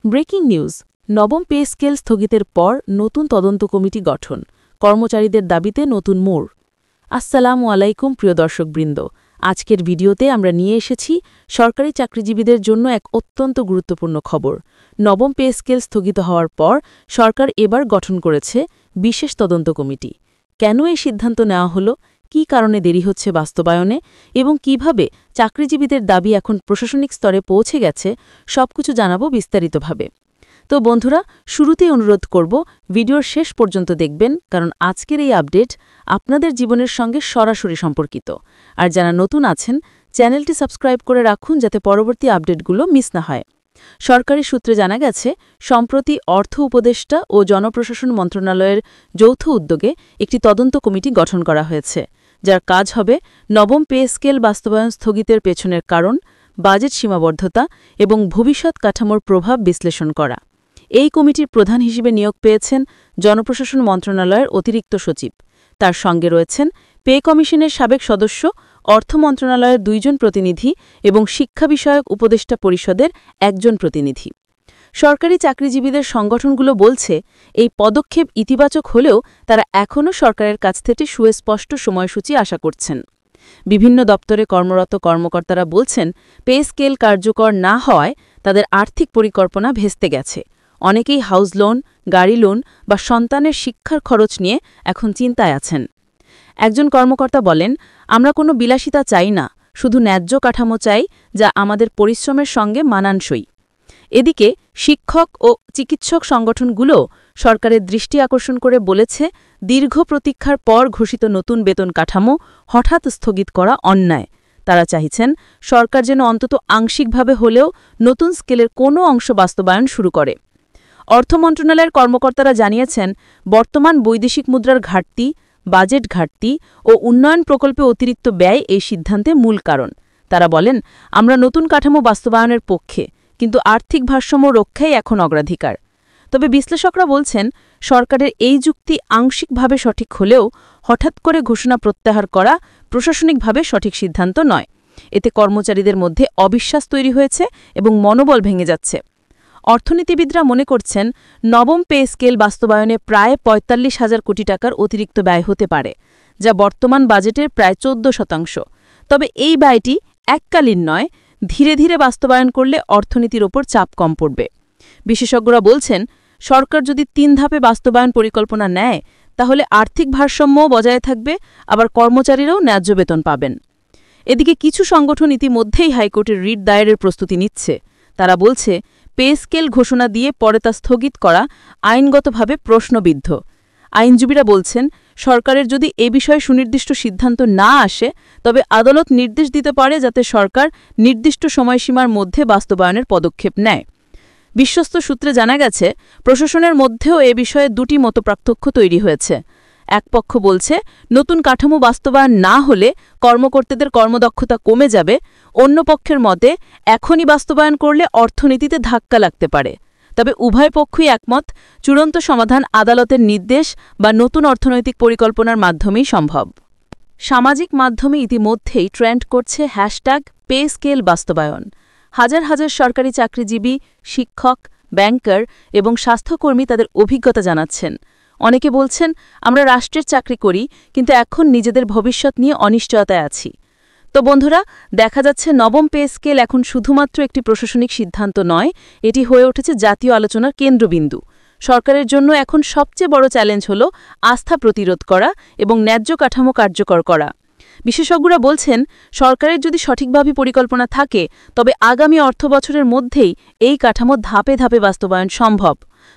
Breaking news, নবম pay scale স্থগিতের পর নতুন তদন্ত কমিটি গঠন, কর্মচারীদের দাবিতে নতুন মোড়। আসসালামু আলাইকুম প্রিয় দর্শকবৃন্দ, আজকের ভিডিওতে আমরা নিয়ে এসেছি সরকারি চাকরিজীবীদের জন্য এক অত্যন্ত গুরুত্বপূর্ণ খবর। নবম পে স্কেল স্থগিত হওয়ার পর সরকার এবার গঠন করেছে বিশেষ তদন্ত কমিটি। কেন এই সিদ্ধান্ত নেওয়া হলো, কী কারণে দেরি হচ্ছে বাস্তবায়নে এবং কিভাবে চাকরিজীবীদের দাবি এখন প্রশাসনিক স্তরে পৌঁছে গেছে, সবকিছু জানাবো বিস্তারিতভাবে। তো বন্ধুরা, শুরুতেই অনুরোধ করব ভিডিওর শেষ পর্যন্ত দেখবেন, কারণ আজকের এই আপডেট আপনাদের জীবনের সঙ্গে সরাসরি সম্পর্কিত। আর যারা নতুন আছেন, চ্যানেলটি সাবস্ক্রাইব করে রাখুন যাতে পরবর্তী আপডেটগুলো মিস না হয়। সরকারি সূত্রে জানা গেছে, সম্প্রতি অর্থ উপদেষ্টা ও জনপ্রশাসন মন্ত্রণালয়ের যৌথ উদ্যোগে একটি তদন্ত কমিটি গঠন করা হয়েছে, যার কাজ হবে নবম পে স্কেল বাস্তবায়ন স্থগিতের পেছনের কারণ, বাজেট সীমাবদ্ধতা এবং ভবিষ্যৎ কাঠামোর প্রভাব বিশ্লেষণ করা। এই কমিটির প্রধান হিসেবে নিয়োগ পেয়েছেন জনপ্রশাসন মন্ত্রণালয়ের অতিরিক্ত সচিব। তার সঙ্গে রয়েছেন পে কমিশনের সাবেক সদস্য, অর্থ মন্ত্রণালয়ের 2 জন প্রতিনিধি এবং শিক্ষা বিষয়ক উপদেষ্টা পরিষদের 1 জন প্রতিনিধি। সরকারি চাকরিজীবীদের সংগঠনগুলো বলছে, এই পদক্ষেপ ইতিবাচক হলেও তারা এখনও সরকারের কাছ থেকে সুস্পষ্ট সময়সূচি আশা করছেন। বিভিন্ন দপ্তরে কর্মরত কর্মকর্তারা বলছেন, পে স্কেল কার্যকর না হওয়ায় তাদের আর্থিক পরিকল্পনা ভেস্তে গেছে। অনেকেই হাউস লোন, গাড়ি লোন বা সন্তানের শিক্ষার খরচ নিয়ে এখন চিন্তায় আছেন। একজন কর্মকর্তা বলেন, আমরা কোনো বিলাসিতা চাই না, শুধু ন্যায্য কাঠামো চাই যা আমাদের পরিশ্রমের সঙ্গে মানানসই। এদিকে শিক্ষক ও চিকিৎসক সংগঠনগুলো সরকারের দৃষ্টি আকর্ষণ করে বলেছে, দীর্ঘ প্রতীক্ষার পর ঘোষিত নতুন বেতন কাঠামো হঠাৎ স্থগিত করা অন্যায়। তারা চাইছেন সরকার যেন অন্তত আংশিকভাবে হলেও নতুন স্কেলের কোনো অংশ বাস্তবায়ন শুরু করে। অর্থ মন্ত্রণালয়ের কর্মকর্তারা জানিয়েছেন, বর্তমান বৈদেশিক মুদ্রার ঘাটতি, বাজেট ঘাটতি ও উন্নয়ন প্রকল্পে অতিরিক্ত ব্যয় এই সিদ্ধান্তে মূল কারণ। তারা বলেন, আমরা নতুন কাঠামো বাস্তবায়নের পক্ষে, কিন্তু আর্থিক ভারসাম্য রক্ষাই এখন অগ্রাধিকার। তবে বিশ্লেষকরা বলছেন, সরকারের এই যুক্তি আংশিকভাবে সঠিক হলেও হঠাৎ করে ঘোষণা প্রত্যাহার করা প্রশাসনিকভাবে সঠিক সিদ্ধান্ত নয়। এতে কর্মচারীদের মধ্যে অবিশ্বাস তৈরি হয়েছে এবং মনোবল ভেঙে যাচ্ছে। অর্থনীতিবিদরা মনে করছেন, নবম পে স্কেল বাস্তবায়নে প্রায় ৪৫,০০০ কোটি টাকার অতিরিক্ত ব্যয় হতে পারে, যা বর্তমান বাজেটের প্রায় 14%। তবে এই ব্যয়টি এককালীন নয়, ধীরে ধীরে বাস্তবায়ন করলে অর্থনীতির ওপর চাপ কম পড়বে। বিশেষজ্ঞরা বলছেন, সরকার যদি 3 ধাপে বাস্তবায়ন পরিকল্পনা নেয়, তাহলে আর্থিক ভারসাম্যও বজায় থাকবে, আবার কর্মচারীরাও ন্যায্য বেতন পাবেন। এদিকে কিছু সংগঠন ইতিমধ্যেই হাইকোর্টের রিট দায়েরের প্রস্তুতি নিচ্ছে। তারা বলছে, পে স্কেল ঘোষণা দিয়ে পরে তা স্থগিত করা আইনগতভাবে প্রশ্নবিদ্ধ। আইনজীবীরা বলছেন, সরকারের যদি এ বিষয়ে সুনির্দিষ্ট সিদ্ধান্ত না আসে, তবে আদালত নির্দেশ দিতে পারে যাতে সরকার নির্দিষ্ট সময়সীমার মধ্যে বাস্তবায়নের পদক্ষেপ নেয়। বিশ্বস্ত সূত্রে জানা গেছে, প্রশাসনের মধ্যেও এ বিষয়ে 2টি মতপার্থক্য তৈরি হয়েছে। এক পক্ষ বলছে, নতুন কাঠামো বাস্তবায়ন না হলে কর্মকর্তাদের কর্মদক্ষতা কমে যাবে। অন্য পক্ষের মতে, এখনই বাস্তবায়ন করলে অর্থনীতিতে ধাক্কা লাগতে পারে। তবে উভয় পক্ষই একমত, চূড়ান্ত সমাধান আদালতের নির্দেশ বা নতুন অর্থনৈতিক পরিকল্পনার মাধ্যমেই সম্ভব। সামাজিক মাধ্যমে ইতিমধ্যেই ট্রেন্ড করছে #পে স্কেল বাস্তবায়ন। হাজার হাজার সরকারি চাকরিজীবী, শিক্ষক, ব্যাংকার এবং স্বাস্থ্যকর্মী তাদের অভিজ্ঞতা জানাচ্ছেন। অনেকে বলছেন, আমরা রাষ্ট্রের চাকরি করি, কিন্তু এখন নিজেদের ভবিষ্যৎ নিয়ে অনিশ্চয়তায় আছি। তো বন্ধুরা, দেখা যাচ্ছে নবম পে স্কেল এখন শুধুমাত্র একটি প্রশাসনিক সিদ্ধান্ত নয়, এটি হয়ে উঠেছে জাতীয় আলোচনার কেন্দ্রবিন্দু। সরকারের জন্য এখন সবচেয়ে বড় চ্যালেঞ্জ হল আস্থা প্রতিরোধ করা এবং ন্যায্য কাঠামো কার্যকর করা। বিশেষজ্ঞরা বলছেন, সরকারের যদি সঠিকভাবে পরিকল্পনা থাকে, তবে আগামী অর্থবছরের মধ্যেই এই কাঠামো ধাপে ধাপে বাস্তবায়ন সম্ভব।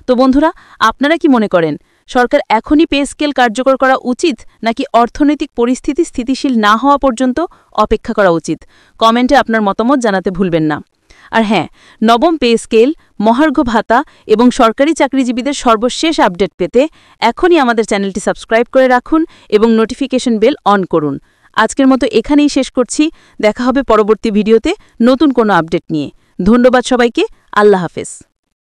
তো বন্ধুরা, আপনারা কি মনে করেন, সরকার এখনই পে স্কেল কার্যকর করা উচিত, নাকি অর্থনৈতিক পরিস্থিতি স্থিতিশীল না হওয়া পর্যন্ত অপেক্ষা করা উচিত? কমেন্টে আপনার মতামত জানাতে ভুলবেন না। আর হ্যাঁ, নবম পে স্কেল, মহার্ঘ ভাতা এবং সরকারি চাকরিজীবীদের সর্বশেষ আপডেট পেতে এখনই আমাদের চ্যানেলটি সাবস্ক্রাইব করে রাখুন এবং নোটিফিকেশন বেল অন করুন। আজকের মতো এখানেই শেষ করছি। দেখা হবে পরবর্তী ভিডিওতে নতুন কোনো আপডেট নিয়ে। ধন্যবাদ সবাইকে। আল্লাহ হাফেজ।